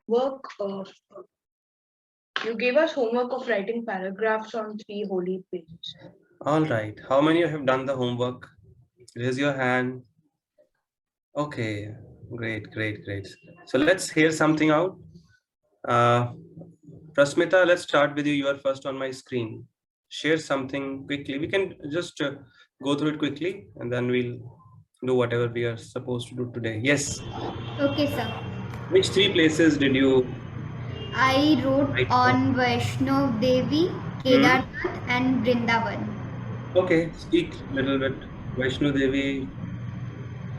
homework. You gave us homework of writing paragraphs on 3 holy pages. All right. How many of you have done the homework? Raise your hand. Okay. Great, great, great. So let's hear something out. Prasmita, let's start with you. You are first on my screen. Share something quickly. We can just go through it quickly and then we'll do whatever we are supposed to do today. Yes. Okay, sir. Which 3 places did you I wrote write from? on Vaishnav Devi, Kedarnath, and Vrindavan. Okay, speak a little bit. Vaishnu Devi.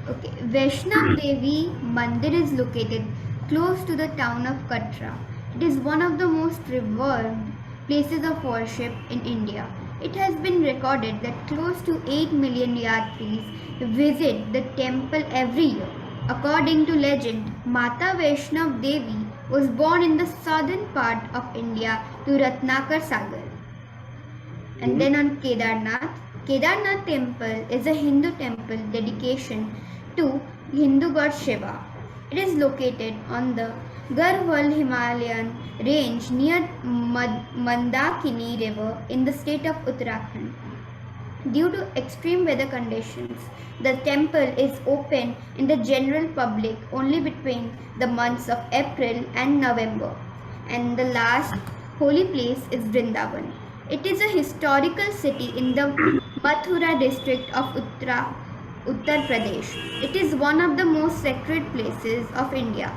Okay, Vaishnav Devi Mandir is located close to the town of Katra. It is one of the most revered places of worship in India. It has been recorded that close to 8 million yatris visit the temple every year. According to legend, Mata Vaishnav Devi was born in the southern part of India to Ratnakar Sagar. And then on Kedarnath, Kedarnath temple is a Hindu temple dedication to Hindu god Shiva. It is located on the Garhwal Himalayan range near Mandakini river in the state of Uttarakhand. Due to extreme weather conditions, the temple is open in the general public only between the months of April and November. And the last holy place is Vrindavan. It is a historical city in the Mathura district of Uttar Pradesh. It is one of the most sacred places of India.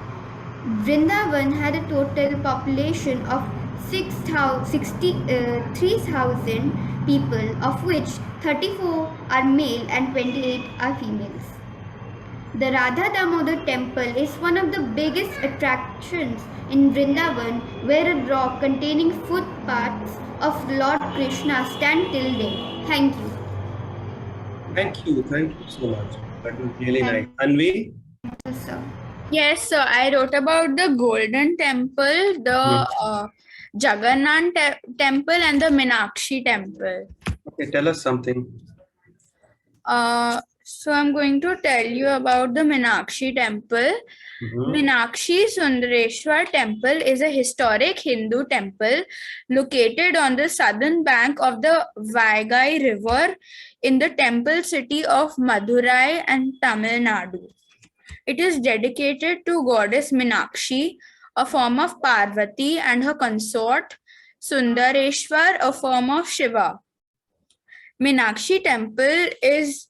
Vrindavan had a total population of 3,000 people, of which 34 are male and 28 are females. The Radha Damodar temple is one of the biggest attractions in Vrindavan, where a rock containing footpaths of Lord Krishna stand till date. Thank you. Thank you so much. That was really nice. Anvi? Sir. Yes, so I wrote about the Golden Temple, the Jagannath Temple, and the Meenakshi Temple. Okay, tell us something. So I'm going to tell you about the Meenakshi Temple. Meenakshi Sundareshwar Temple is a historic Hindu temple located on the southern bank of the Vaigai River in the temple city of Madurai and Tamil Nadu. It is dedicated to goddess Meenakshi, a form of Parvati, and her consort Sundareshwar, a form of Shiva. Meenakshi Temple is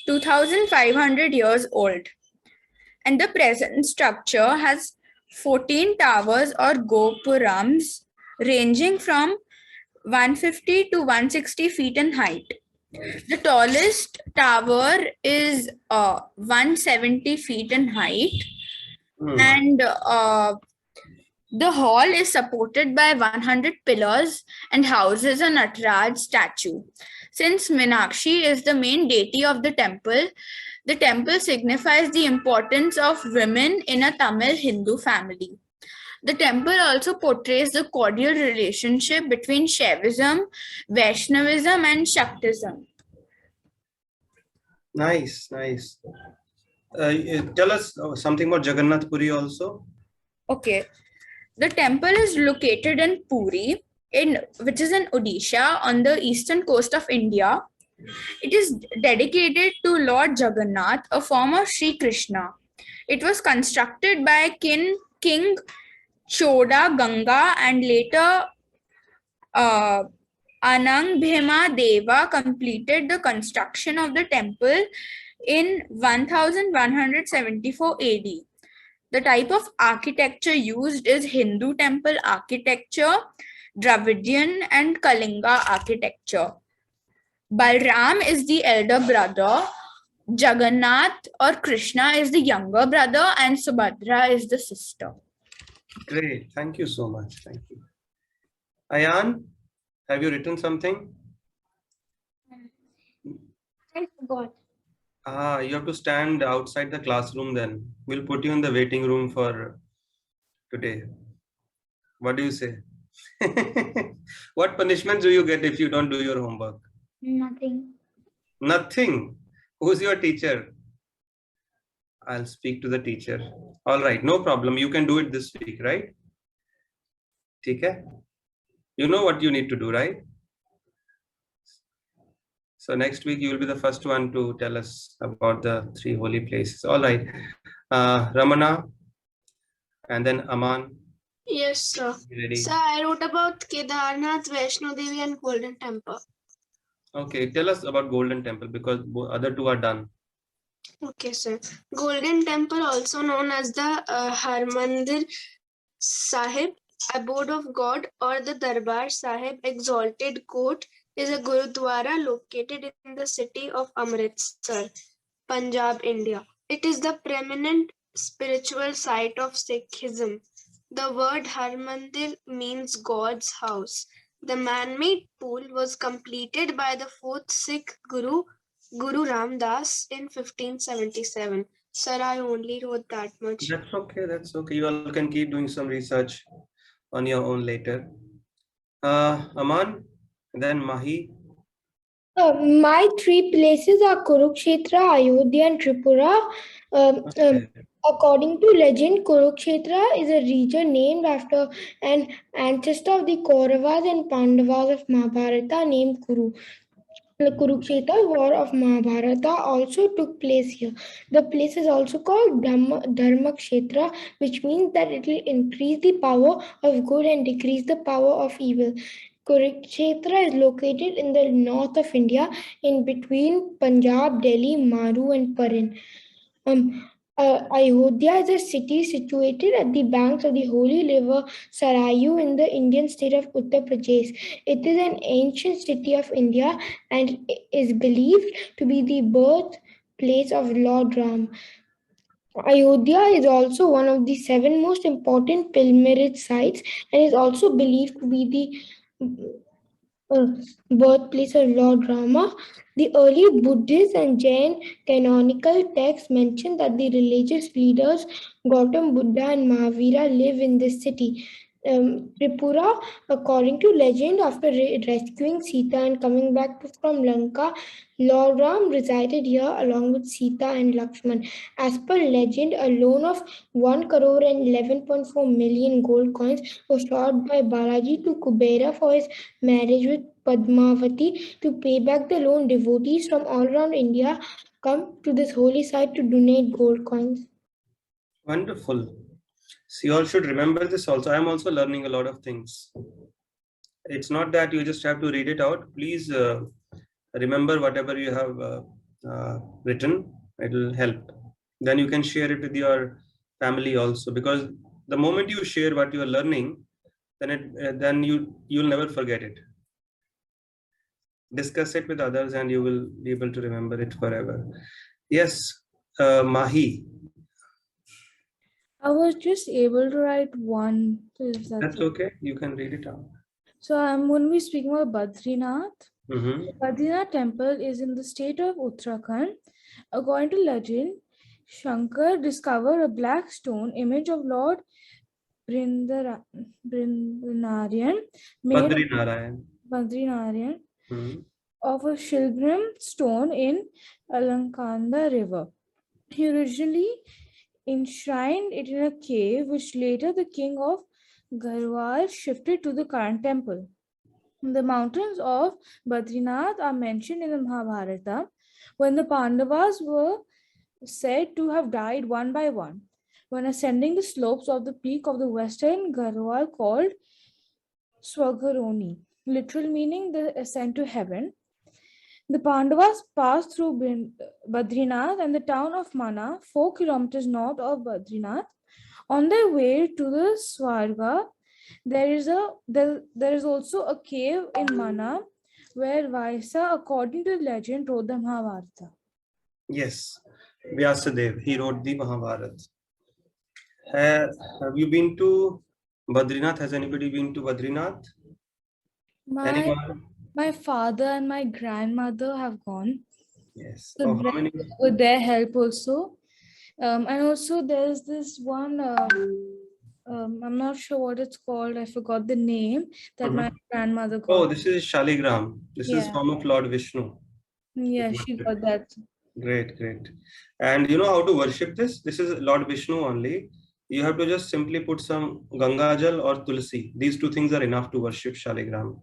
2,500 years old, and the present structure has 14 towers or gopurams ranging from 150 to 160 feet in height. The tallest tower is 170 feet in height, and the hall is supported by 100 pillars and houses a Nataraj statue. Since Meenakshi is the main deity of the temple signifies the importance of women in a Tamil Hindu family. The temple also portrays the cordial relationship between Shaivism, Vaishnavism, and Shaktism. Nice. Tell us something about Jagannath Puri also. Okay. The temple is located in Puri, which is in Odisha on the eastern coast of India. It is dedicated to Lord Jagannath, a form of Sri Krishna. It was constructed by King Choda Ganga and later Anangbhema Deva completed the construction of the temple in 1174 AD. The type of architecture used is Hindu temple architecture, Dravidian, and Kalinga architecture. Balram is the elder brother, Jagannath or Krishna is the younger brother, and Subhadra is the sister. Great. Thank you so much. Thank you. Ayan, have you written something? I forgot. You have to stand outside the classroom then. We'll put you in the waiting room for today. What do you say? What punishment do you get if you don't do your homework? Nothing. Nothing. Who's your teacher? I'll speak to the teacher. All right, no problem. You can do it this week, right? Okay. You know what you need to do, right? So next week you will be the first one to tell us about the 3 holy places. All right. Ramana and then Aman. Yes, sir. Ready? Sir, I wrote about Kedarnath, Vaishno Devi, and Golden Temple. Okay, tell us about Golden Temple because other 2 are done. Okay, sir. Golden Temple, also known as the Harmandir Sahib, abode of God, or the Darbar Sahib exalted court, is a Gurudwara located in the city of Amritsar, Punjab, India. It is the preeminent spiritual site of Sikhism. The word Harmandir means God's house. The man-made pool was completed by the 4th Sikh Guru, Guru Ram Das, in 1577. Sir, I only wrote that much. That's okay. That's okay. You all can keep doing some research on your own later. Aman, then Mahi. My 3 places are Kurukshetra, Ayodhya, and Tripura. Okay. According to legend, Kurukshetra is a region named after an ancestor of the Kauravas and Pandavas of Mahabharata named Kuru. The Kurukshetra war of Mahabharata also took place here. The place is also called Dharmakshetra, which means that it will increase the power of good and decrease the power of evil. Kurukshetra is located in the north of India, in between Punjab, Delhi, Maru, and Paran. Ayodhya is a city situated at the banks of the holy river Sarayu in the Indian state of Uttar Pradesh. It is an ancient city of India and is believed to be the birthplace of Lord Ram. Ayodhya is also one of the 7 most important pilgrimage sites and is also believed to be the birthplace of Lord Rama. The early Buddhist and Jain canonical texts mention that the religious leaders Gautam Buddha and Mahavira live in this city. Tripura, according to legend, after rescuing Sita and coming back from Lanka, Lord Ram resided here along with Sita and Lakshman. As per legend, a loan of 1 crore and 11.4 million gold coins was sought by Balaji to Kubera for his marriage with Padmavati. To pay back the loan, devotees from all around India come to this holy site to donate gold coins. Wonderful. So you all should remember this also. I'm also learning a lot of things. It's not that you just have to read it out. Please remember whatever you have written. It will help. Then you can share it with your family also. Because the moment you share what you are learning, then you'll never forget it. Discuss it with others and you will be able to remember it forever. Yes, Mahi. I was just able to write one. So if That's okay. You can read it out. So I'm going to be speaking about Badrinath. Mm-hmm. Badrinath temple is in the state of Uttarakhand. According to legend, Shankar discovered a black stone image of Lord Brindaranyan made Badrinarayan. of a Shilgrim stone in Alankanda river. He originally enshrined it in a cave, which later the king of Garhwal shifted to the current temple. The mountains of Badrinath are mentioned in the Mahabharata when the Pandavas were said to have died one by one when ascending the slopes of the peak of the western Garhwal called Swagaroni, literal meaning the ascent to heaven. The Pandavas passed through Badrinath and the town of Mana, 4 kilometers north of Badrinath. On their way to the Swarga, there is also a cave in Mana where Vaisa, according to the legend, wrote the Mahabharata. Yes, Vyasadev, he wrote the Mahabharata. Have you been to Badrinath? Has anybody been to Badrinath? Anyone? My father and my grandmother have gone. Yes. So how many? With their help also. And also there's this one, I'm not sure what it's called. I forgot the name that my grandmother got. Oh, this is Shaligram. This is home of Lord Vishnu. Yeah, she got that. Great, great. And you know how to worship this? This is Lord Vishnu only. You have to just simply put some Ganga Jal or Tulsi. These two things are enough to worship Shaligram.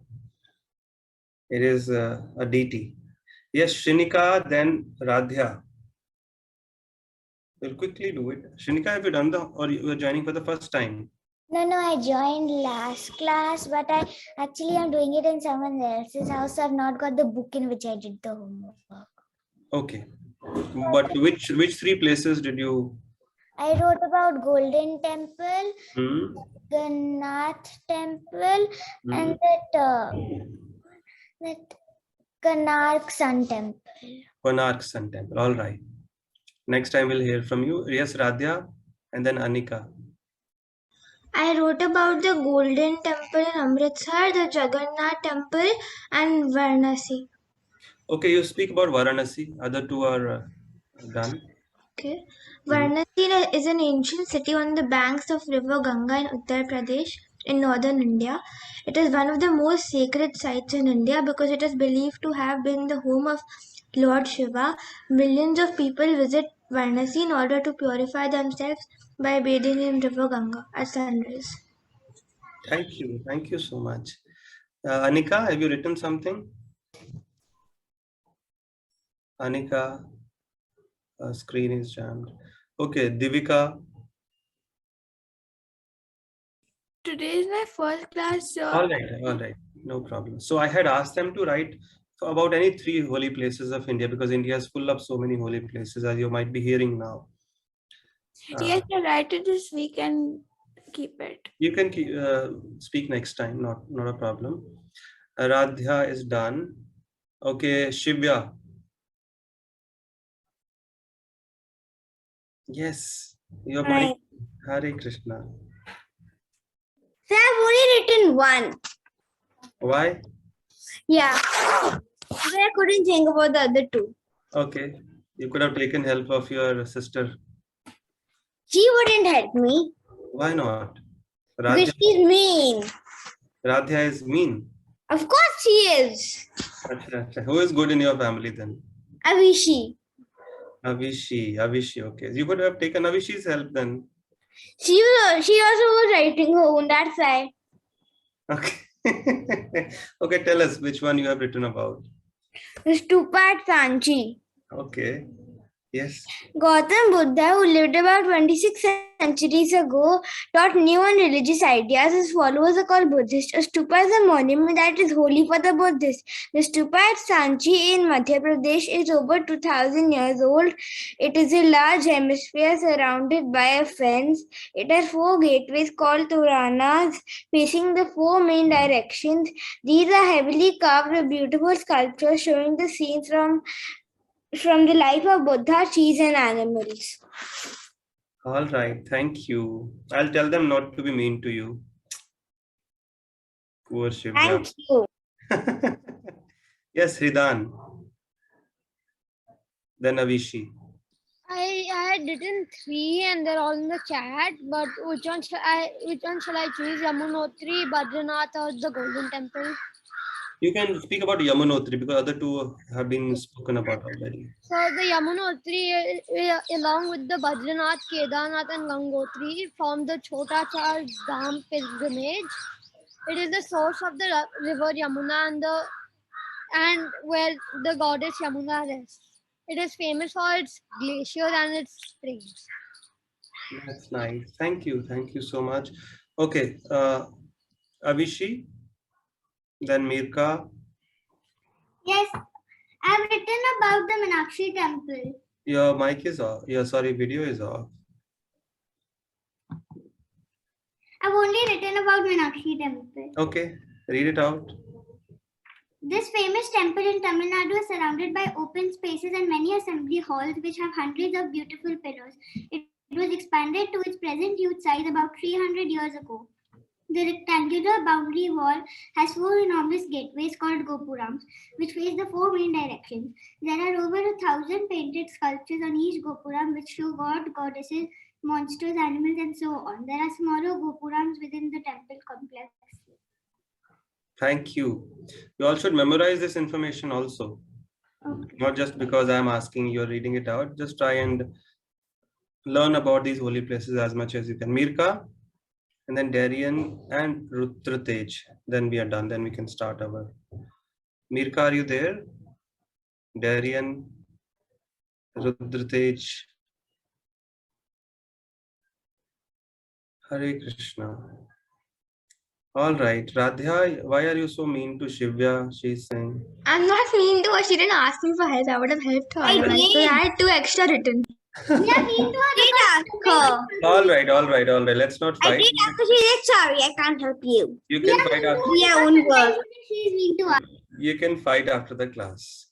It is a deity. Yes, Shrinika, then Radhya. We'll quickly do it. Shrinika, have you done the, or you are joining for the first time? No, I joined last class, but I actually am doing it in someone else's house. I've not got the book in which I did the homework. Okay. But which three places did you? I wrote about Golden Temple, Hmm? Gannath Temple, Hmm. and that Konark Sun Temple. Konark Sun Temple. All right. Next time we'll hear from you. Yes, Radhya, and then Anika. I wrote about the Golden Temple in Amritsar, the Jagannath Temple, and Varanasi. Okay, you speak about Varanasi. Other two are done. Okay. Mhm. Varanasi is an ancient city on the banks of river Ganga in Uttar Pradesh in northern India. It is one of the most sacred sites in India because it is believed to have been the home of Lord Shiva. Millions of people visit Varanasi in order to purify themselves by bathing in river Ganga at sunrise. Thank you. Thank you so much. Anika, have you written something? Anika, screen is jammed. Okay, Divika. Today is my first class. All right, no problem. So I had asked them to write about any three holy places of India because India is full of so many holy places, as you might be hearing now. Yes, I write it this week and keep it. You can speak next time, not a problem. Aradhya is done. Okay, Shivya. Yes, your mic. Hare Krishna. So I've only written one. Why? Yeah. But I couldn't think about the other two. Okay, you could have taken help of your sister. She wouldn't help me. Why not? Because Radhya, she's mean. Radhya is mean. Of course she is. Acha. Who is good in your family then? Avishi. Avishi. Okay, you could have taken Avishi's help then. She also was writing her own, that's why. Okay. Okay, tell us which one you have written about. The stupa at Sanchi. Okay. Yes. Gautam Buddha, who lived about 26 centuries ago, taught new and religious ideas. His followers are called Buddhists. A stupa is a monument that is holy for the Buddhists. The stupa at Sanchi in Madhya Pradesh is over 2000 years old. It is a large hemisphere surrounded by a fence. It has 4 gateways called Toranas facing the 4 main directions. These are heavily carved with beautiful sculptures showing the scenes from the life of Buddha, trees, and animals. All right. Thank you. I'll tell them not to be mean to you. Poor Shivya. Thank you. Yes, Hridan. Then Avishi. I had written 3 and they're all in the chat, but which one shall I choose? Yamunotri, Badrinath, or the Golden Temple? You can speak about Yamunotri because other two have been spoken about already. So the Yamunotri, along with the Badrinath, Kedarnath, and Gangotri, form the Chota Char Dham pilgrimage. It is the source of the river Yamuna and where the goddess Yamuna rests. It is famous for its glaciers and its springs. That's nice. Thank you. Thank you so much. Okay. Avishi. Then Mirka. Yes, I've written about the Meenakshi temple. Your mic is off. Video is off. I've only written about Meenakshi temple. Okay. Read it out. This famous temple in Tamil Nadu is surrounded by open spaces and many assembly halls which have hundreds of beautiful pillars. It was expanded to its present huge size about 300 years ago. The rectangular boundary wall has 4 enormous gateways called gopurams, which face the 4 main directions. There are over 1,000 painted sculptures on each gopuram which show god, goddesses, monsters, animals, and so on. There are smaller gopurams within the temple complex. Thank you. You all should memorize this information also. Not just because I'm asking, you're reading it out. Just try and learn about these holy places as much as you can. Mirka, and then Darian and Rutratej. Then we are done. Then we can start our. Mirka, are you there? Darian, Rutratej. Hare Krishna. All right, Radhya, why are you so mean to Shivya? She's saying. I'm not mean to her. She didn't ask me for help. I would have helped her. I otherwise. So did. I had 2 extra written. We are mean to her. Did ask her. All right. Let's not I fight. did ask her. She said sorry. I can't help you. You can fight after. We are own work. She's mean to us. You can fight after the class.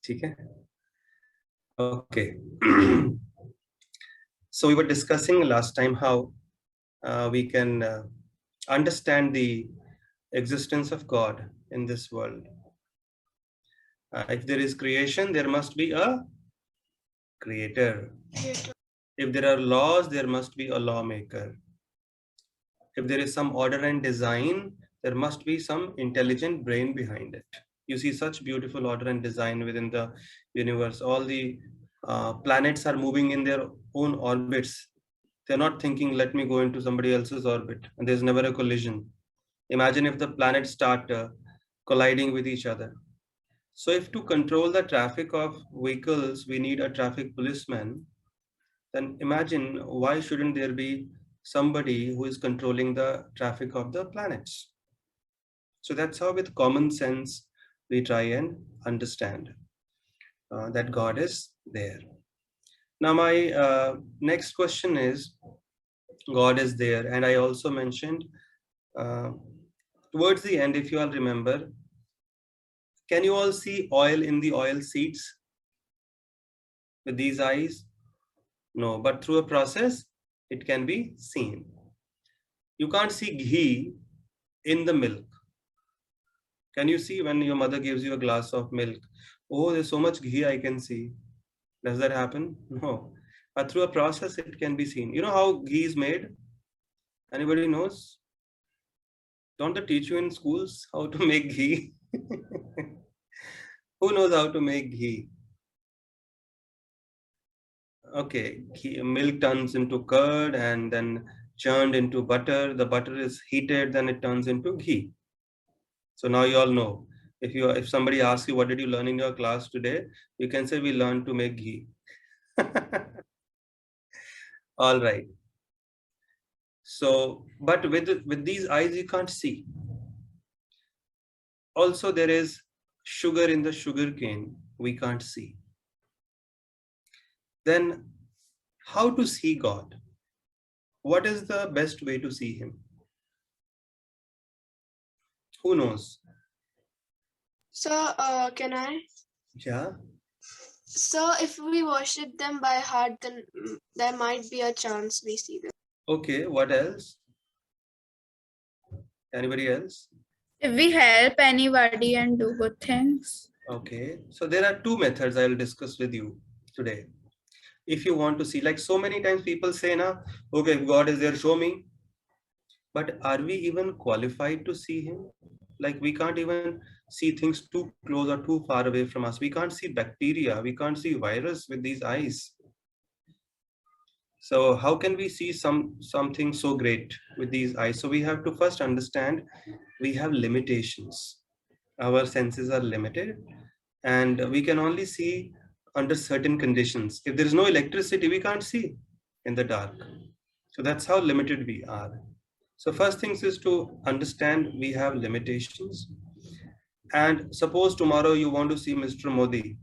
Okay. Okay. So we were discussing last time how we can understand the existence of God in this world. If there is creation, there must be a creator. If there are laws, there must be a lawmaker. If there is some order and design, there must be some intelligent brain behind it. You see such beautiful order and design within the universe. All the planets are moving in their own orbits. They're not thinking, let me go into somebody else's orbit. And there's never a collision. Imagine if the planets start colliding with each other. So if to control the traffic of vehicles, we need a traffic policeman, then imagine why shouldn't there be somebody who is controlling the traffic of the planets? So that's how with common sense, we try and understand that God is there. Now my next question is, God is there. And I also mentioned towards the end, if you all remember, can you all see oil in the oil seeds with these eyes? No, but through a process, it can be seen. You can't see ghee in the milk. Can you see when your mother gives you a glass of milk? Oh, there's so much ghee I can see. Does that happen? No. But through a process, it can be seen. You know how ghee is made? Anybody knows? Don't they teach you in schools how to make ghee? Who knows how to make ghee? Okay, milk turns into curd and then churned into butter. The butter is heated, then it turns into ghee. So now you all know. If somebody asks you, what did you learn in your class today? You can say, we learned to make ghee. All right. So, but with these eyes, you can't see. Also, there is sugar in the sugar cane. We can't see. Then how to see God? What is the best way to see him? Who knows? So, can I? Yeah. So, if we worship them by heart, then there might be a chance we see them. Okay, what else? Anybody else? If we help anybody and do good things. Okay, so there are 2 methods I will discuss with you today. If you want to see, like so many times people say, na, okay, if God is there, show me. But are we even qualified to see him? Like we can't even see things too close or too far away from us. We can't see bacteria. We can't see virus with these eyes. So how can we see something so great with these eyes? So we have to first understand we have limitations. Our senses are limited and we can only see under certain conditions. If there is no electricity, we can't see in the dark. So that's how limited we are. So first things is to understand we have limitations. And suppose tomorrow you want to see Mr. Modi.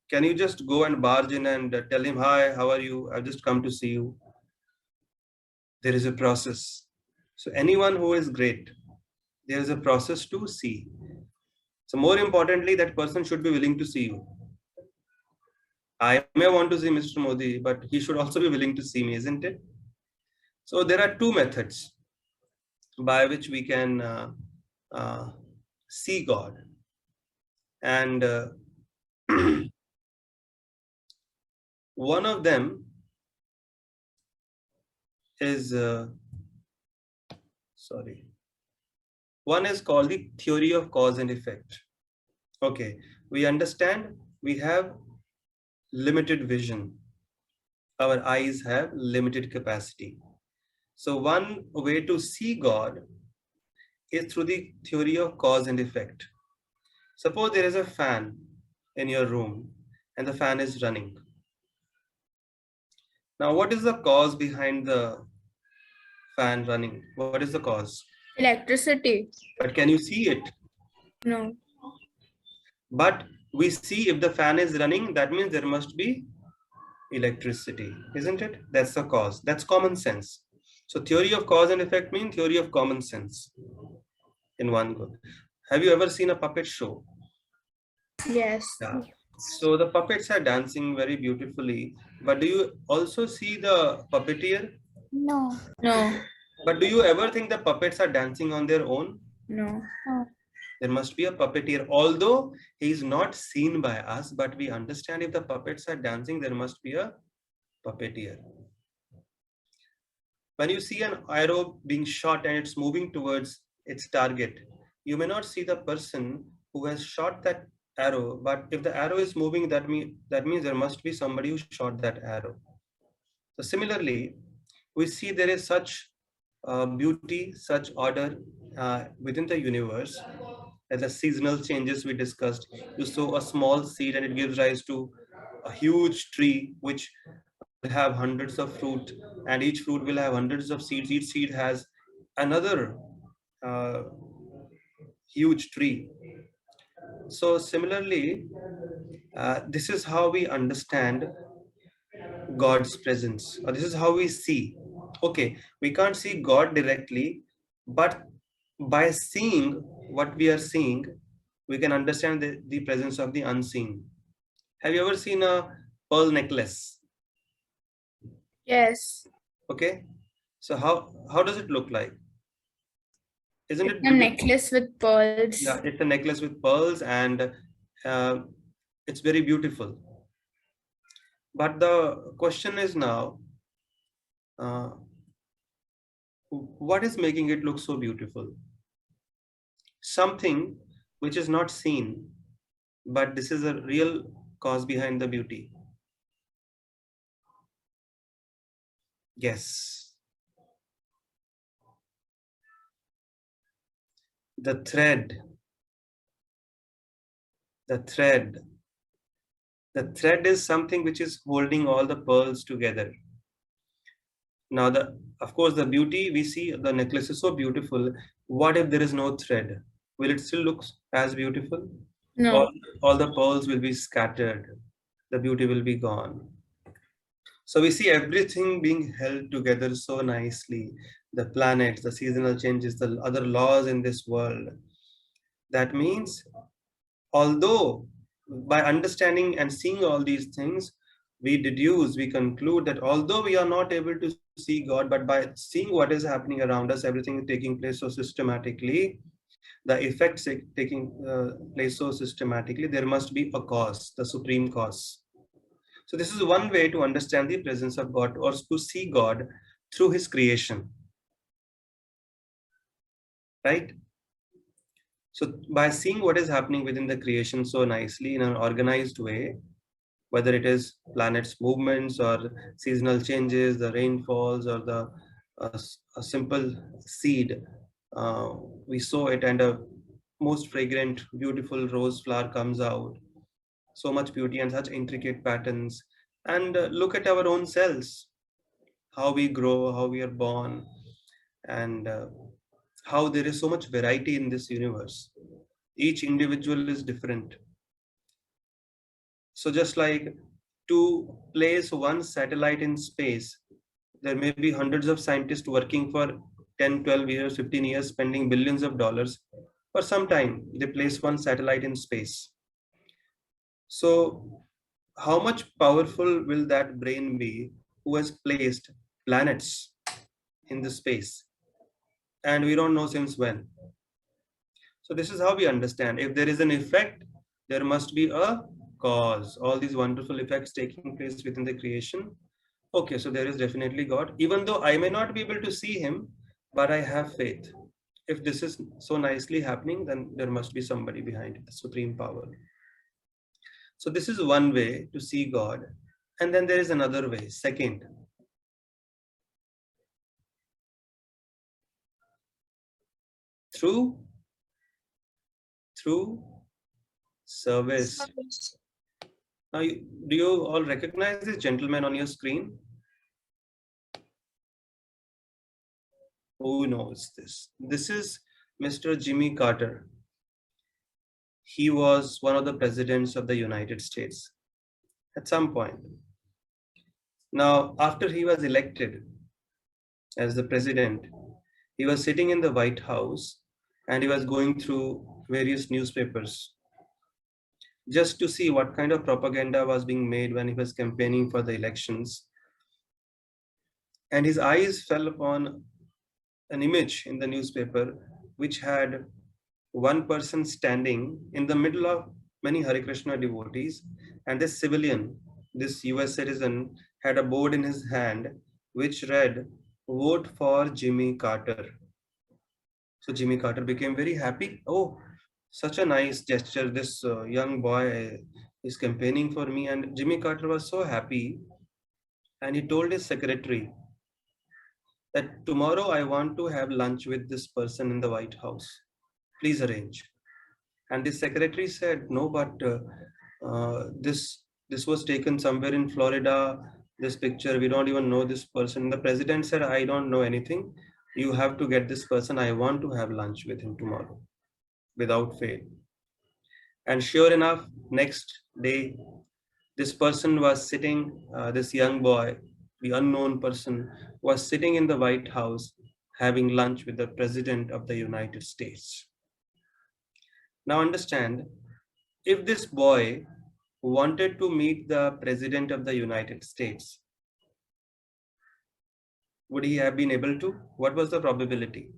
Can you just go and barge in and tell him, hi, how are you? I've just come to see you. There is a process. So anyone who is great, there is a process to see. So more importantly, that person should be willing to see you. I may want to see Mr. Modi, but he should also be willing to see me, isn't it? So there are 2 methods by which we can see God. And one of them is, one is called the theory of cause and effect. Okay, We understand we have limited vision. Our eyes have limited capacity. So one way to see God is through the theory of cause and effect. Suppose there is a fan in your room and the fan is running. Now, what is the cause behind the fan running? What is the cause? Electricity. But can you see it? No. But we see if the fan is running, that means there must be electricity, isn't it? That's the cause. That's common sense. So theory of cause and effect means theory of common sense in one go. Have you ever seen a puppet show? Yes. Yeah. So the puppets are dancing very beautifully, but do you also see the puppeteer? No. No. But do you ever think the puppets are dancing on their own? No. There must be a puppeteer, although he is not seen by us, but we understand if the puppets are dancing, there must be a puppeteer. When you see an arrow being shot and it's moving towards its target, you may not see the person who has shot that arrow, but if the arrow is moving, that means there must be somebody who shot that arrow. So similarly, we see there is such beauty, such order within the universe. As the seasonal changes we discussed, you sow a small seed and it gives rise to a huge tree which will have hundreds of fruit, and each fruit will have hundreds of seeds. Each seed has another huge tree. So similarly, this is how we understand God's presence, or this is how we see. Okay, we can't see God directly, but by seeing what we are seeing, we can understand the presence of the unseen. Have you ever seen a pearl necklace? Yes. Okay, so how does it look like? Isn't it A beautiful? necklace with pearls. Yeah, it's a necklace with pearls, and it's very beautiful. But the question is now, what is making it look so beautiful? Something which is not seen, but this is a real cause behind the beauty. Yes. The thread. The thread. The thread is something which is holding all the pearls together. Now, of course, the beauty, we see the necklace is so beautiful. What if there is no thread? Will it still look as beautiful? No. All the pearls will be scattered. The beauty will be gone. So we see everything being held together so nicely. The planets, the seasonal changes, the other laws in this world. That means, although by understanding and seeing all these things, we conclude that although we are not able to see God, but by seeing what is happening around us, everything is taking place so systematically, the effects taking place so systematically, there must be a cause, the supreme cause. So this is one way to understand the presence of God, or to see God through his creation. Right? So by seeing what is happening within the creation so nicely in an organized way, whether it is planets' movements or seasonal changes, the rainfalls, or a simple seed, we sow it and a most fragrant, beautiful rose flower comes out. So much beauty and such intricate patterns. And look at our own cells, how we grow, how we are born, and how there is so much variety in this universe. Each individual is different. So just like to place one satellite in space, there may be hundreds of scientists working for 10, 12 years, 15 years, spending billions of dollars. For some time, they place one satellite in space. So how much powerful will that brain be who has placed planets in the space? And we don't know since when. So this is how we understand. If there is an effect, there must be a cause. All these wonderful effects taking place within the creation. Okay, so there is definitely God. Even though I may not be able to see him, but I have faith. If this is so nicely happening, then there must be somebody behind it, the supreme power. So this is one way to see God. And then there is another way, second. Through service. Now, do you all recognize this gentleman on your screen? Who knows this? This is Mr. Jimmy Carter. He was one of the presidents of the United States at some point. Now, after he was elected as the president, he was sitting in the White House and he was going through various newspapers just to see what kind of propaganda was being made when he was campaigning for the elections. And his eyes fell upon an image in the newspaper which had one person standing in the middle of many Hare Krishna devotees, and this civilian, this US citizen, had a board in his hand which read, "Vote for Jimmy Carter." So Jimmy Carter became very happy. Oh, such a nice gesture. This young boy is campaigning for me. And Jimmy Carter was so happy. And he told his secretary that tomorrow I want to have lunch with this person in the White House. Please arrange. And the secretary said, no, but this was taken somewhere in Florida. This picture, we don't even know this person. The president said, I don't know anything. You have to get this person. I want to have lunch with him tomorrow, without fail. And sure enough, next day, this person was sitting, this young boy, the unknown person, was sitting in the White House having lunch with the President of the United States. Now understand, if this boy wanted to meet the President of the United States, would he have been able to? What was the probability?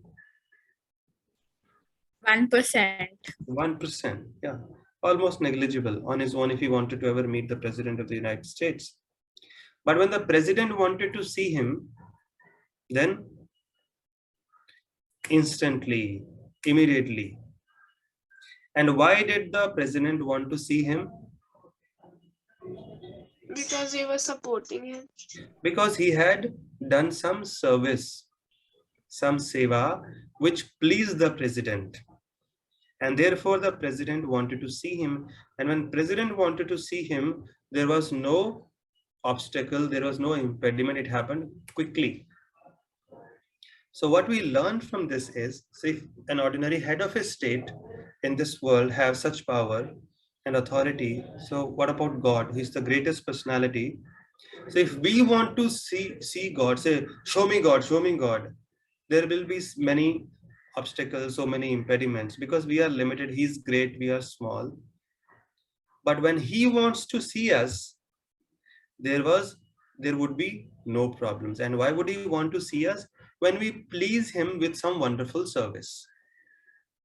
1%. 1%, yeah. Almost negligible on his own if he wanted to ever meet the President of the United States. But when the President wanted to see him, then instantly, immediately. And why did the President want to see him? Because he was supporting him. Because he had done some service, some seva, which pleased the President. And therefore the President wanted to see him. And when President wanted to see him, there was no obstacle, there was no impediment. It happened quickly. So what we learned from this is, so if an ordinary head of a state in this world have such power and authority, so what about God? He's the greatest personality. So if we want to see God, say, show me God, there will be many obstacles, so many impediments, because we are limited. He's great, we are small. But when he wants to see us, there would be no problems. And why would he want to see us? When we please him with some wonderful service.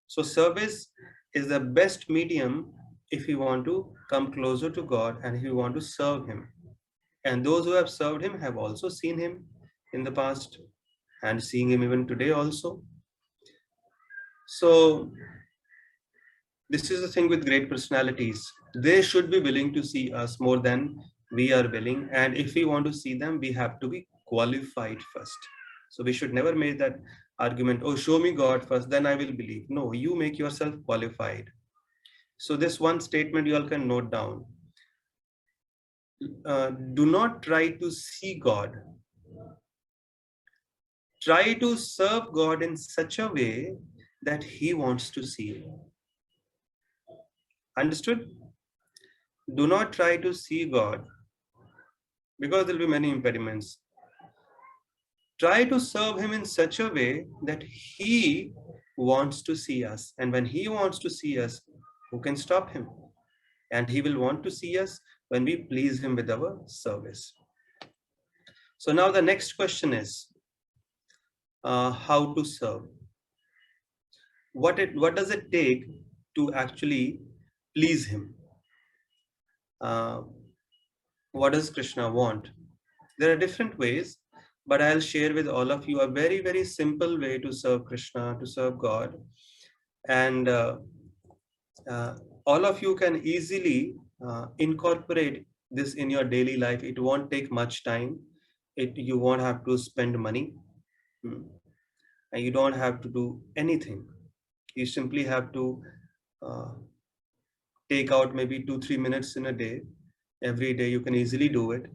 So service is the best medium if you want to come closer to God and if you want to serve him. And those who have served him have also seen him in the past and seeing him even today also. So this is the thing with great personalities. They should be willing to see us more than we are willing. And if we want to see them, we have to be qualified first. So we should never make that argument, oh, show me God first, then I will believe. No, you make yourself qualified. So this one statement you all can note down. Do not try to see God. Try to serve God in such a way that he wants to see you. Understood? Do not try to see God because there will be many impediments. Try to serve him in such a way that he wants to see us. And when he wants to see us, who can stop him? And he will want to see us when we please him with our service. So now the next question is how to serve. What does it take to actually please him? What does Krishna want? There are different ways, but I'll share with all of you a very, very simple way to serve Krishna, to serve God. And all of you can easily incorporate this in your daily life. It won't take much time. You won't have to spend money. And you don't have to do anything. You simply have to uh, take out maybe 2-3 minutes in a day. Every day you can easily do it.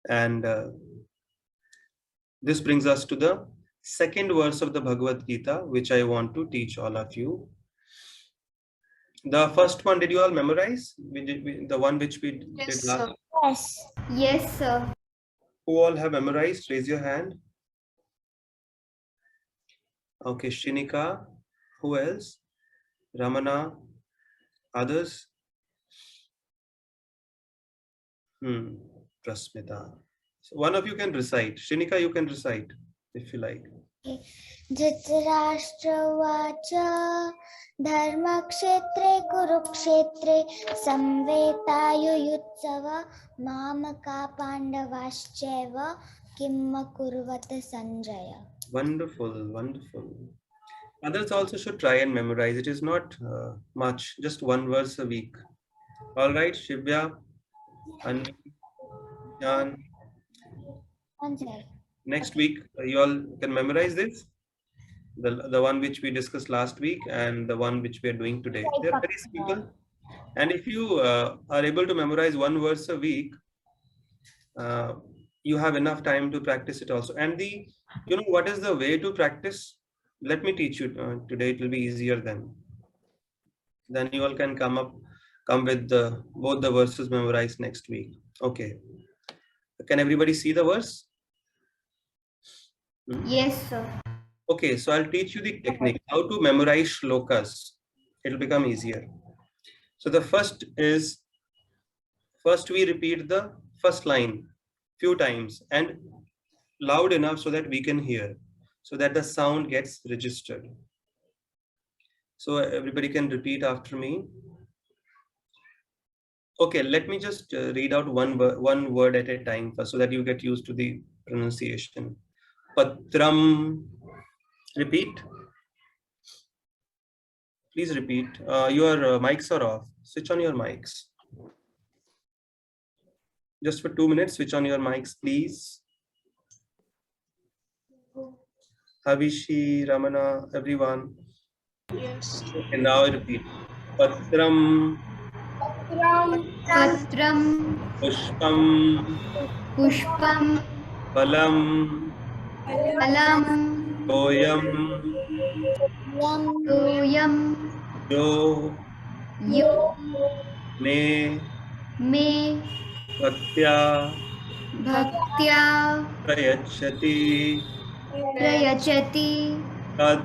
And this brings us to the second verse of the Bhagavad Gita, which I want to teach all of you. The first one, did you all memorize? The one which we did Yes, last. sir. Yes. Yes, sir. Who all have memorized? Raise your hand. Okay, Shinika. Who else? Ramana. Others? Prasmita. So one of you can recite. Shinika, you can recite if you like. धृतराष्ट्रवाच धर्मक्षेत्रे कुरुक्षेत्रे संवेतायुयुत्सव मामका पाण्डवाश्चैव किम् अकुर्वत Sanjaya. Wonderful, wonderful. Others also should try and memorize. It is not much, just one verse a week. All right, Shivya, Anvi, Jan. Next week, you all can memorize this. The one which we discussed last week and the one which we are doing today. They are very simple. And if you are able to memorize one verse a week, you have enough time to practice it also. And you know what is the way to practice? Let me teach you today. It will be easier then. Then you all can come with both the verses memorized next week. Okay. Can everybody see the verse? Yes, sir. Okay, so I'll teach you the technique, how to memorize shlokas. It'll become easier. So the first we repeat the first line few times and loud enough so that we can hear, so that the sound gets registered. So everybody can repeat after me. Okay, let me just read out one word at a time first so that you get used to the pronunciation. Patram. Repeat. Please repeat. Your mics are off. Switch on your mics. Just for 2 minutes, switch on your mics, please. Havishi, Ramana, everyone. Yes. Okay, now repeat. Patram. Patram. Pushpam. Pushpam. Palam. Alam. Toyam. Toyam. Yo. Yo. Me. Bhaktya. Prayachati. Prayachati. Tad.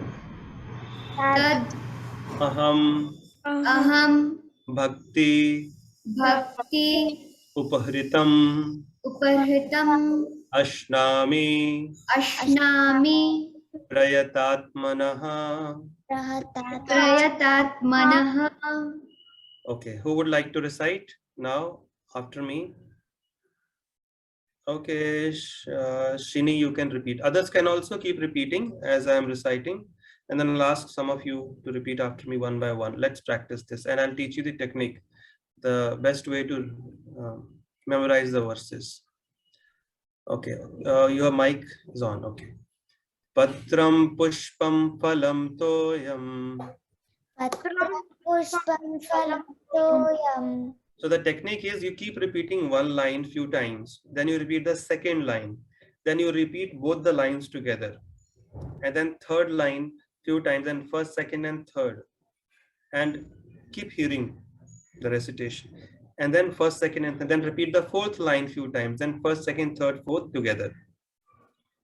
Tad. Aham. Bhakti. Upahritam. Ashnami. Prayatatmanaha. Okay, who would like to recite now after me? Okay, Shini, you can repeat. Others can also keep repeating as I am reciting. And then I'll ask some of you to repeat after me one by one. Let's practice this. And I'll teach you the technique, the best way to memorize the verses. Okay, your mic is on. Okay. Patram pushpam phalam toyam. Patram pushpam phalam toyam. So the technique is you keep repeating one line few times, then you repeat the second line, then you repeat both the lines together, and then third line few times, and first, second, and third, and keep hearing the recitation, and then first, second, and then repeat the fourth line few times, then first, second, third, fourth together.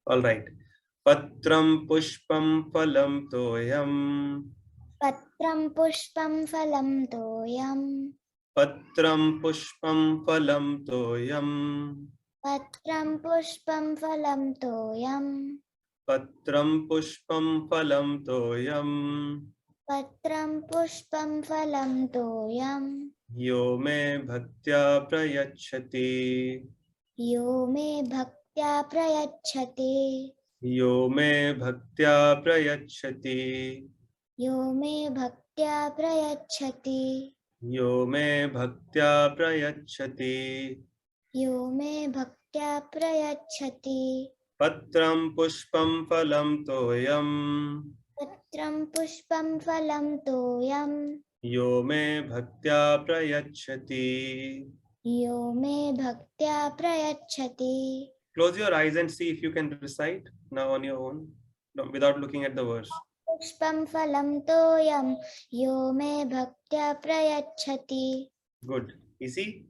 All right. Patram pushpam phalam toyam. Patram pushpam phalam toyam. Patram pushpam phalam toyam. Patram pushpam phalam toyam. Patram pushpam phalam toyam. Patram pushpam phalam toyam. Yo me bhaktya prayachati. Yo me bhaktya prayachati. Yo me bhaktya prayachati. Yo me bhaktya prayachati. यो मे भक्त्या प्रयच्छति यो मे भक्त्या प्रयच्छति पत्रं पुष्पं फलं तोयं पत्रं पुष्पं फलं तोयं यो मे भक्त्या प्रयच्छति. यो मे भक्त्या प्रयच्छति. Close your eyes and see if you can recite now on your own without looking at the verse. पुष्पं फलं तोयं यो मे भक्त्या प्रयच्छति. Good. Easy.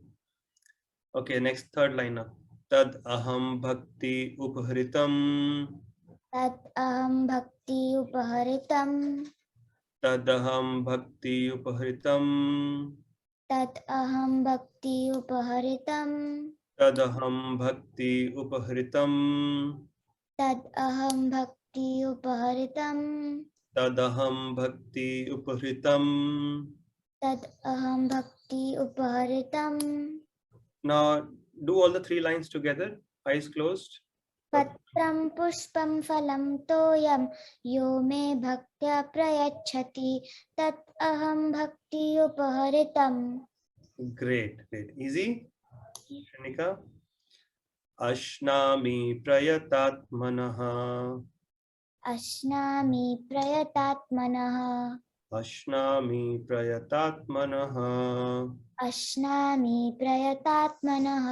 Okay, next third line now. Tad aham bhakti upahritam. तत् अहं भक्ति उपहरितं Tad aham bhakti upahritam. तत् अहं भक्ति उपहरितं Tad aham bhakti upahritam. तत् अहं भक्ति उपहरितं Tad aham bhakti upahritam. तत् अहं भक्ति उपहरितं. Now do all the three lines together. Eyes closed. पत्रं पुष्पं फलं तोयं यो मे भक्त्या प्रयच्छति तत् अहं भक्ति उपहरितम्. Great, great. Easy. Shanika. Ashnami prayatatmanaha. अश्नामि प्रयतात्मनः Ashnami prayatatmanaha. अश्नामि प्रयतात्मनः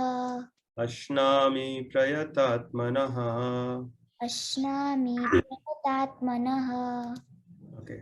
Ashnami prayatatmanaha. अश्नामि प्रयतात्मनः. Okay.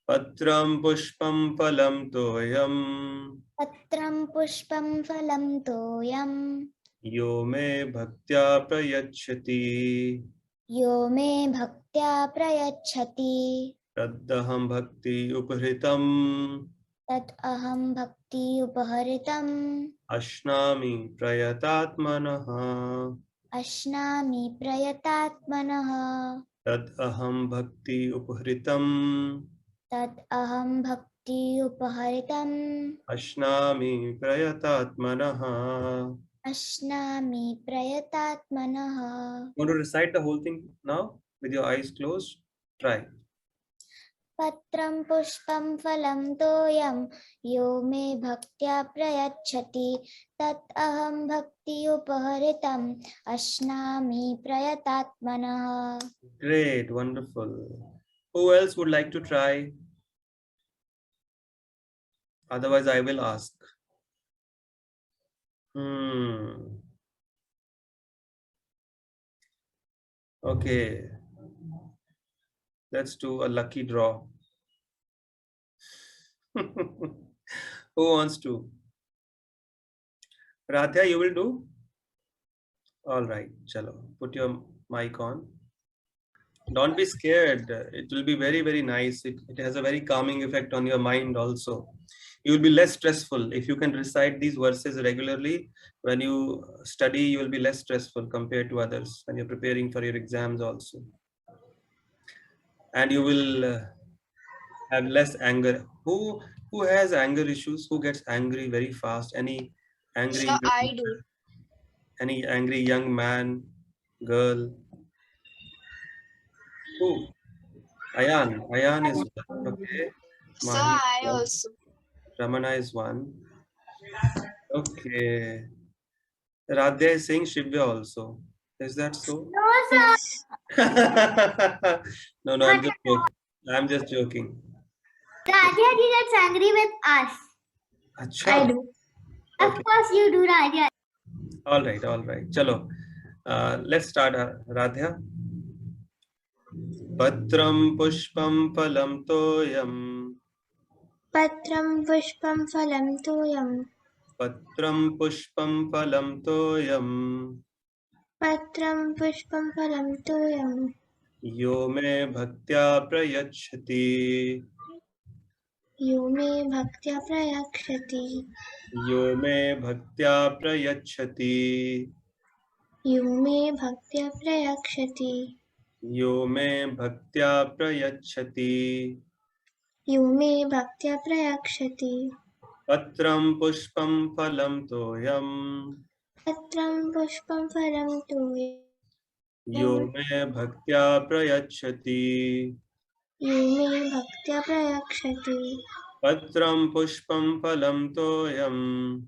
Patram pushpam phalam toyam. पत्रं पुष्पं फलं तोयं Yo me bhaktya prayachati. यो मे भक्त्या प्रयच्छति Taddaham bhakti upahritam. तत् अहं भक्ति उपहरितम्. Ashnami prayatatmanaha. अश्नामि प्रयतात्मनः Tad aham bhakti upahritam. तत् अहं भक्ति उपहरितम्. Ashnami prayatatmanaha. अश्नामि प्रयतात्मनः. Want to recite the whole thing now with your eyes closed? Try. पत्रं पुष्पं फलं तोयं यो मे भक्त्या प्रयच्छति तत् अहं भक्ति उपहरितम्. अश्नामि प्रयतात्मनः. Great, wonderful. Who else would like to try? Otherwise, I will ask. Okay. Let's do a lucky draw. Who wants to? Radhya, you will do? All right, chalo. Put your mic on. Don't be scared. It will be very, very nice. It has a very calming effect on your mind also. You will be less stressful. If you can recite these verses regularly, when you study, you will be less stressful compared to others when you're preparing for your exams also. And you will have less anger. Who has anger issues? Who gets angry very fast? Any angry? So I do. Any angry young man, girl? Who? Ayan. Ayan is one. Okay. So Mahi I is one. also. Ramana is one. Okay. Radhya is saying Shivya also. Is that so? No, sir. No, I'm just joking. Radhya gets angry with us. Achha. I do. Of Okay. course, you do, Radhya. All right. Chalo. Let's start, Radhya. Patram pushpam phalam toyam. Patram pushpam phalam toyam. Patram pushpam phalam toyam. Patram pushpam phalam toyam. Yo me bhaktya prayachati. Yo me bhaktya prayakshati. Yo me bhaktya prayachati. Yo me bhaktya prayakshati. Yo me bhaktya prayachati. Yo me bhaktya prayakshati. Patram pushpam phalam toyam. Patram pushpam phalam toyam. Yo me bhaktya prayachati. Yo me bhaktya prayakshati. Patram pushpam phalam toyam.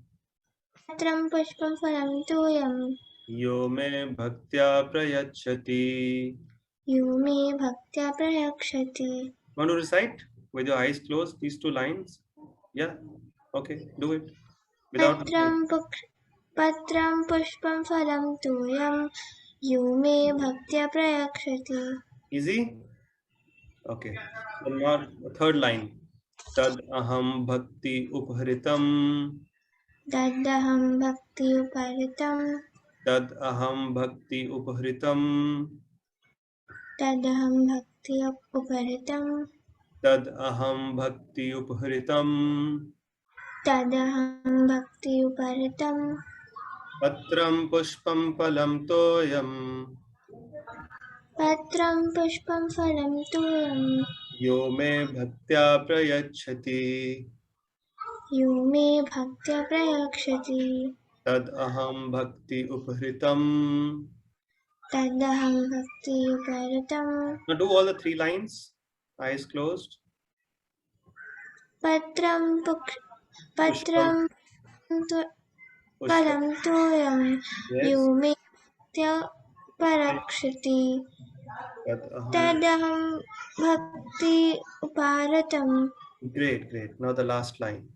Patram pushpam phalam toyam. Yo me bhaktya prayachati. Yo me bhaktya prayakshati. Want to recite with your eyes closed these two lines? Yeah. Okay, do it. Without Patram pushpam phalam toyam. Yo me bhaktya prayakshati. easy. Okay. Then now third line. Tad aham bhakti upharitam. Daddaham bhakti uparitam. Tad aham bhakti upharitam. Daddaham bhakti uparitam. Tad aham bhakti upharitam. Tadaham bhakti uparitam. Patram pushpam phalam toyam. Patram pushpam phalam toyam. Yo me bhaktya prayachati. Yo me bhaktya prayakshati. Tad aham bhakti upharitam. Tadaham bhakti uparitam. Now do all the three lines. Eyes closed. Patram Pushpam. phalam toyam. Yes. Yo me bhaktya parakshati. Tad aham. Tadaham bhakti uparitam. Great, great. Now the last line.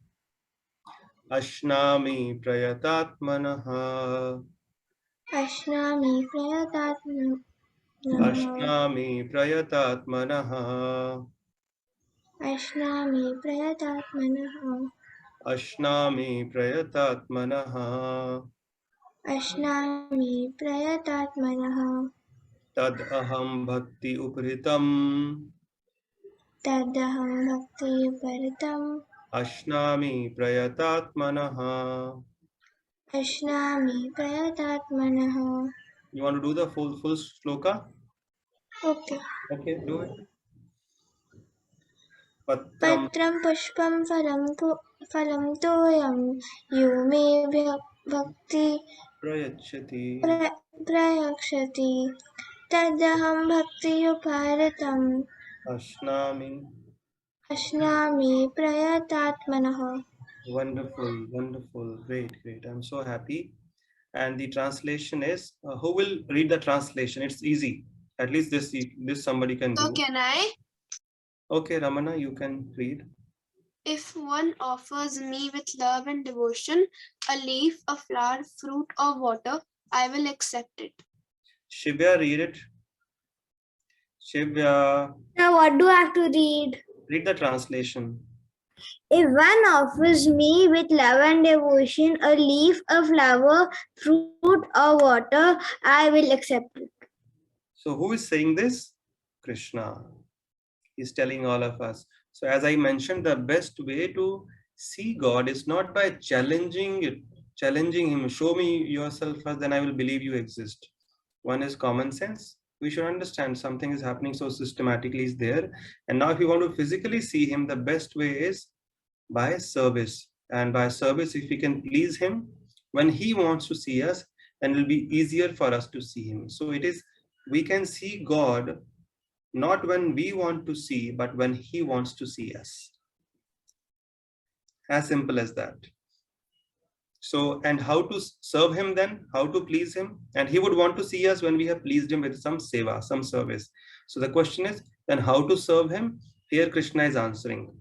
Ashnami prayatatmanaha. Ashnami prayatatmanaha. Ashnami prayatatmanaha. Ashnami prayatatmanaha. Ashnami prayatatmanaha. Ashnami prayatatmanaha. Tad aham bhakti upritam. Tadaham bhakti uparitam. Ashnami prayatatmanaha. Ashnami prayatatmanaha. You want to do the full shloka? Okay. Okay, do it. Patram Patram pushpam phalam toyam. Yo me bhakti prayachati. prayakshati. Tadaham bhakti uparitam. Ashnami. Ashnami prayatatmanaha. Wonderful, wonderful, great, great. I'm so happy. And the translation is, who will read the translation? It's easy. At least this somebody can do. So can I? Okay, Ramana, you can read. If one offers me with love and devotion a leaf, a flower, fruit, or water, I will accept it. Shivya, read it. Shivya, Now what do I have to read? read the translation. If one offers me with love and devotion a leaf, a flower, fruit, or water, I will accept it. So who is saying this? Krishna. He's telling all of us. So as I mentioned, the best way to see God is not by challenging him. Show me yourself first, then I will believe you exist. One is common sense. We should understand something is happening so systematically is there. And now if you want to physically see him, the best way is by service. And by service, if we can please him, when he wants to see us, then it will be easier for us to see him. So it is, we can see God not when we want to see, but when he wants to see us. As simple as that. So, and how to serve him then? How to please him? And he would want to see us when we have pleased him with some seva, some service. So the question is, then how to serve him? Here Krishna is answering.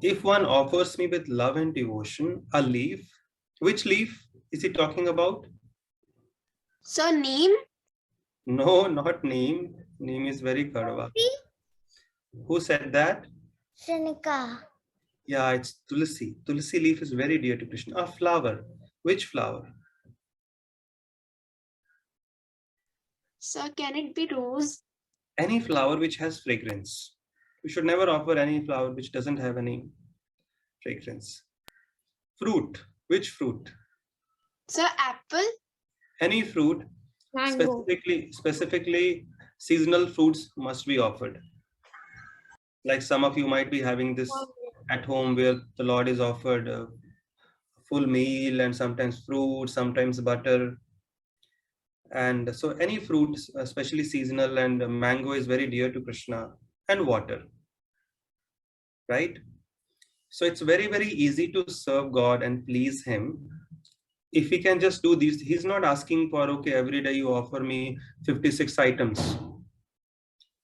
If one offers me with love and devotion a leaf, which leaf is he talking about? So neem? No, not neem. Neem is very karwa. Who said that? Shanika. Yeah, it's tulsi. Tulsi leaf is very dear to Krishna. A flower. Which flower? So can it be rose? Any flower which has fragrance. We should never offer any flower which doesn't have any fragrance. Fruit. Which fruit? So apple? Any fruit. Mango. Specifically, seasonal fruits must be offered. Like some of you might be having this at home where the Lord is offered a full meal and sometimes fruit, sometimes butter. And so any fruits, especially seasonal, and mango is very dear to Krishna, and water. right? So it's very, very easy to serve God and please him if he can just do these. He's not asking for, okay, every day you offer me 56 items.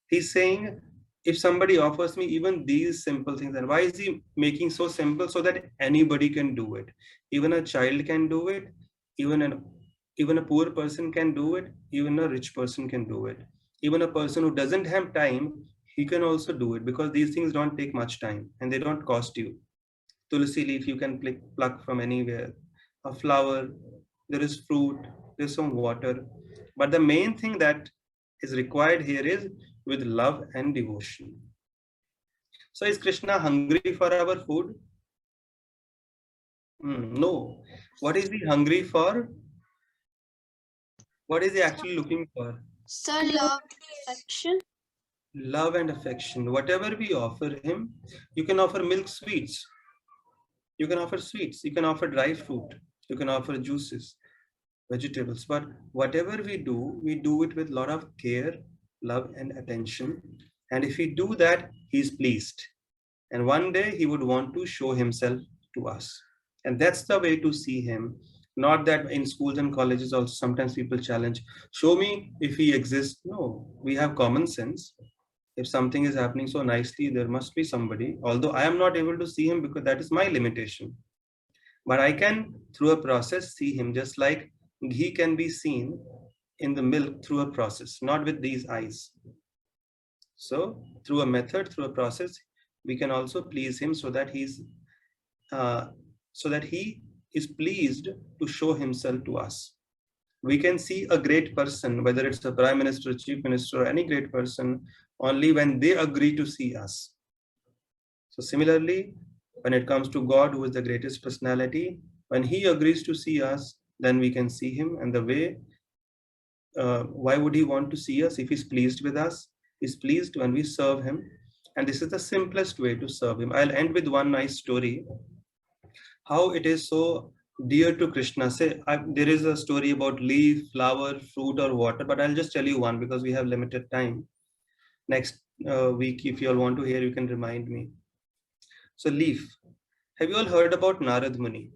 He's saying, if somebody offers me even these simple things, and why is he making so simple? So that anybody can do it. Even a child can do it. Even a poor person can do it. Even a rich person can do it. Even a person who doesn't have time, he can also do it, because these things don't take much time and they don't cost you. Tulsi leaf you can pluck from anywhere. A flower, there is fruit, there's some water. But the main thing that is required here is with love and devotion. So is Krishna hungry for our food? No. What is he hungry for? What is he actually looking for? Sir, love and affection. Love and affection. Whatever we offer him, you can offer milk sweets. You can offer sweets. You can offer dry fruit. You can offer juices, vegetables. But whatever we do it with a lot of care, love, and attention. And if we do that, he's pleased. And one day he would want to show himself to us. And that's the way to see him. Not that in schools and colleges also sometimes people challenge, show me if he exists. No, we have common sense. If something is happening so nicely, there must be somebody. Although I am not able to see him because that is my limitation. But I can, through a process, see him, just like ghee can be seen in the milk through a process, not with these eyes. So through a method, through a process, we can also please him so that he is pleased to show himself to us. We can see a great person, whether it's a prime minister, chief minister, or any great person, only when they agree to see us. So similarly, when it comes to God, who is the greatest personality, when he agrees to see us, then we can see him. And the way, why would he want to see us if he's pleased with us? He's pleased when we serve him. And this is the simplest way to serve him. I'll end with one nice story. How it is so dear to Krishna. There is a story about leaf, flower, fruit, or water, but I'll just tell you one because we have limited time. Next week, if you all want to hear, you can remind me. So leaf. Have you all heard about Narad Muni?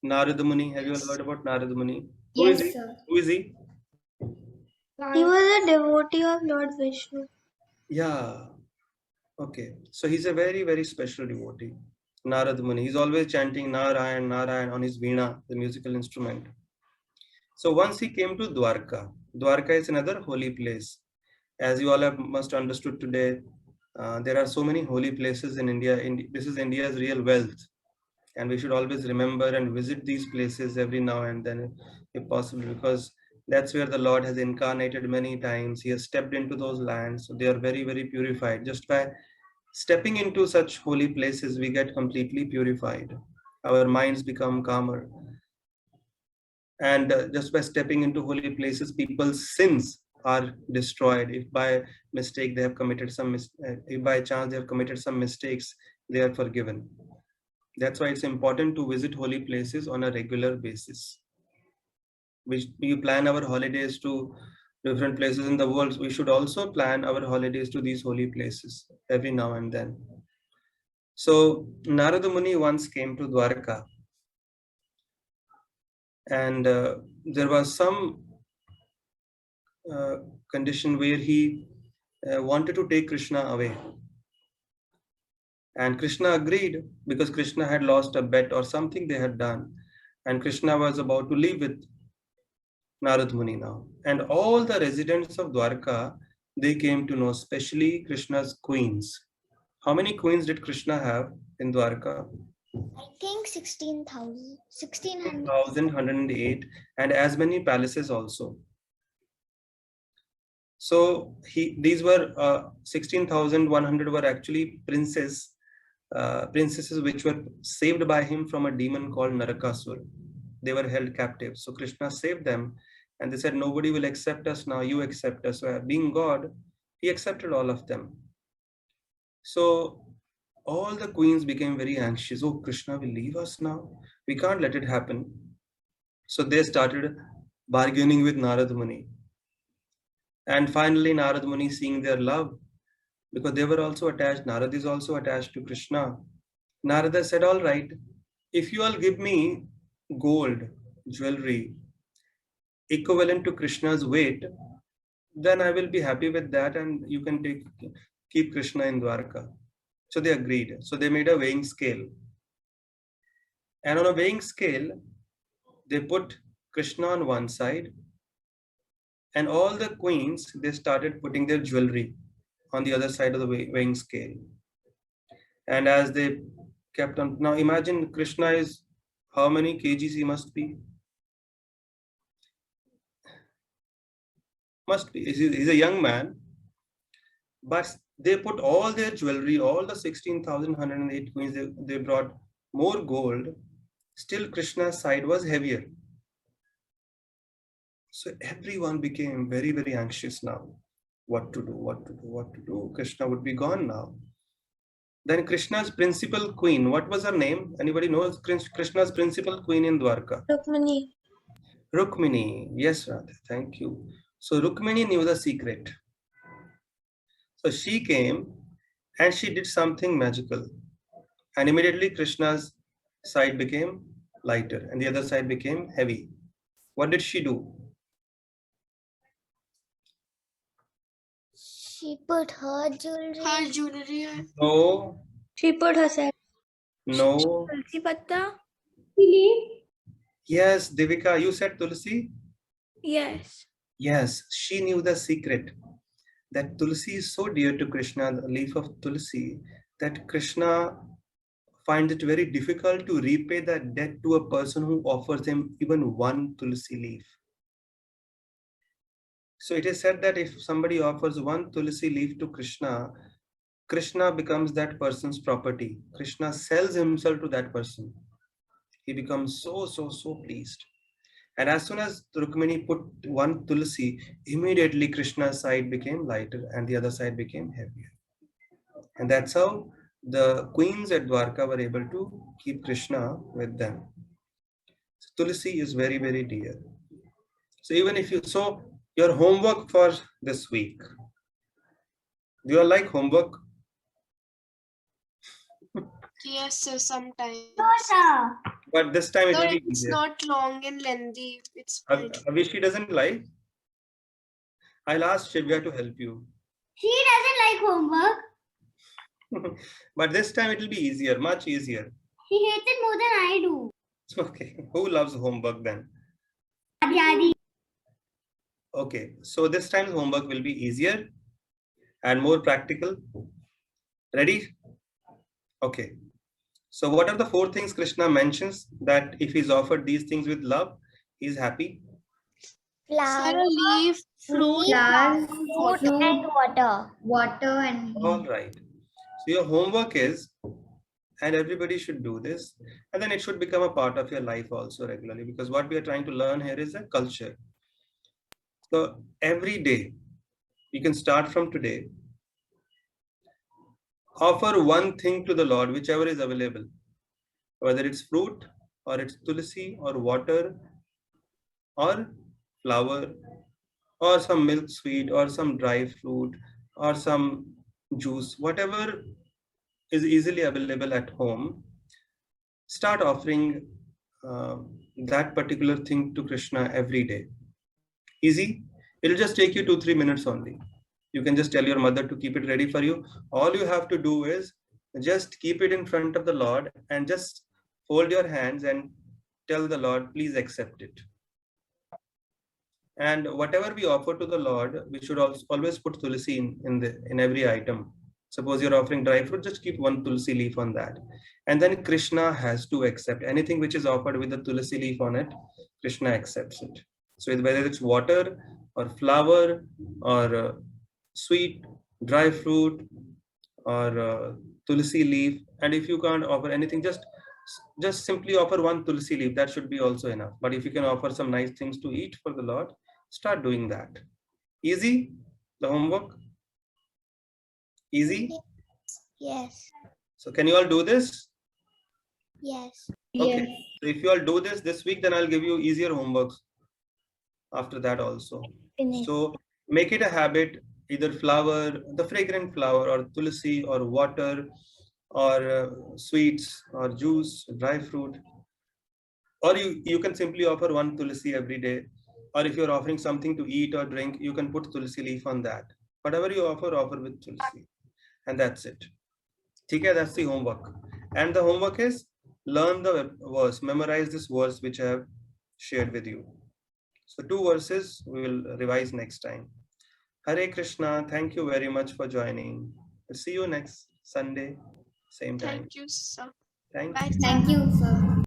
Narad Muni. Have you all heard about Narad Muni? Yes, sir. Who is he? He was a devotee of Lord Vishnu. Yeah. Okay. So he's a very, very special devotee. Narad Muni. He's always chanting Narayan, Narayan on his veena, the musical instrument. So once he came to Dwarka. Dwarka is another holy place. As you all have must understood today, there are so many holy places in India. This is India's real wealth. And we should always remember and visit these places every now and then, if possible, because that's where the Lord has incarnated many times. He has stepped into those lands. So they are very, very purified. Just by stepping into such holy places, we get completely purified. Our minds become calmer. And just by stepping into holy places, people's sins are destroyed. If by mistake they have committed if by chance they have committed some mistakes, they are forgiven. That's why it's important to visit holy places on a regular basis. We plan our holidays to different places in the world. We should also plan our holidays to these holy places every now and then. So Narada Muni once came to Dwarka, and there was some condition where he wanted to take Krishna away. And Krishna agreed because Krishna had lost a bet or something they had done. And Krishna was about to leave with Narad Muni now. And all the residents of Dwarka, they came to know, especially Krishna's queens. How many queens did Krishna have in Dwarka? I think 16,000. 1600. 1,108, and as many palaces also. So these were 16,100 were actually princesses which were saved by him from a demon called Narakasur. They were held captive. So Krishna saved them, and they said, nobody will accept us now, you accept us. So being God, he accepted all of them. So all the queens became very anxious. Oh, Krishna will leave us now. We can't let it happen. So they started bargaining with Narad Muni. And finally, Narad Muni, seeing their love, because they were also attached. Narada is also attached to Krishna. Narada said, all right, if you all give me gold, jewelry, equivalent to Krishna's weight, then I will be happy with that, and you can keep Krishna in Dwarka. So they agreed. So they made a weighing scale. And on a weighing scale, they put Krishna on one side, and all the queens, they started putting their jewelry on the other side of the weighing scale. And as they kept on, now imagine Krishna is, how many kgs he must be? Must be, he's a young man, but they put all their jewelry, all the 16,108 queens, they brought more gold. Still Krishna's side was heavier. So everyone became very, very anxious now. What to do, what to do, what to do? Krishna would be gone now. Then Krishna's principal queen, what was her name? Anybody knows Krishna's principal queen in Dwarka? Rukmini. Rukmini. Yes, Radha, thank you. So Rukmini knew the secret. So she came and she did something magical. And immediately Krishna's side became lighter and the other side became heavy. What did she do? She put her jewelry. Her jewelry. No. She put herself. No. Tulsi Patta? Yes, Devika, you said Tulsi? Yes. Yes, she knew the secret. That Tulsi is so dear to Krishna, the leaf of Tulsi, that Krishna finds it very difficult to repay that debt to a person who offers him even one Tulsi leaf. So it is said that if somebody offers one Tulsi leaf to Krishna, Krishna becomes that person's property. Krishna sells himself to that person. He becomes so pleased. And as soon as Rukmini put one Tulsi, immediately Krishna's side became lighter and the other side became heavier. And that's how the queens at Dwarka were able to keep Krishna with them. So Tulsi is very, very dear. So even if you, so your homework for this week, do you all like homework? Yes, sir, sometimes. But this time it No, will be it's easier. not long and lengthy. It's fine. Avishi doesn't like. I'll ask Shivya to help you. She doesn't like homework. But this time it will be easier, much easier. She hates it more than I do. Okay, who loves homework then? Adi. Okay, so this time's homework will be easier and more practical. Ready? Okay. So what are the 4 things Krishna mentions that if he's offered these things with love, he's happy? Flower, Sir, leaf, fruit, Flowers, fruit, and water. water and All right. So your homework is, and everybody should do this, and then it should become a part of your life also regularly, because what we are trying to learn here is a culture. So every day, you can start from today, offer one thing to the Lord, whichever is available, whether it's fruit or it's tulsi or water or flower or some milk sweet or some dry fruit or some juice, whatever is easily available at home. Start offering that particular thing to Krishna every day. Easy. It'll just take you 2-3 minutes only. You can just tell your mother to keep it ready for you. All you have to do is just keep it in front of the Lord and just fold your hands and tell the Lord, please accept it. And whatever we offer to the Lord, we should also always put tulsi in every item. Suppose you're offering dry fruit, just keep one tulsi leaf on that. And then Krishna has to accept anything which is offered with the tulsi leaf on it. Krishna accepts it. So whether it's water or flower or sweet, dry fruit or tulsi leaf, and if you can't offer anything, just simply offer one tulsi leaf. That should be also enough. But if you can offer some nice things to eat for the Lord, start doing that. Easy, the homework? Easy? Yes. So can you all do this? Yes. Okay. So if you all do this week, then I'll give you easier homeworks after that also. So make it a habit either flower, the fragrant flower, or tulsi, or water, or sweets, or juice, dry fruit. Or you can simply offer one tulsi every day. Or if you're offering something to eat or drink, you can put tulsi leaf on that. Whatever you offer, offer with tulsi. And that's it. Okay, that's the homework. And the homework is learn the verse, memorize this verse which I have shared with you. So 2 verses we will revise next time. Hare Krishna, thank you very much for joining. We'll see you next Sunday, same time. Thank you, sir. Thank Bye, you. sir. Thank you, sir.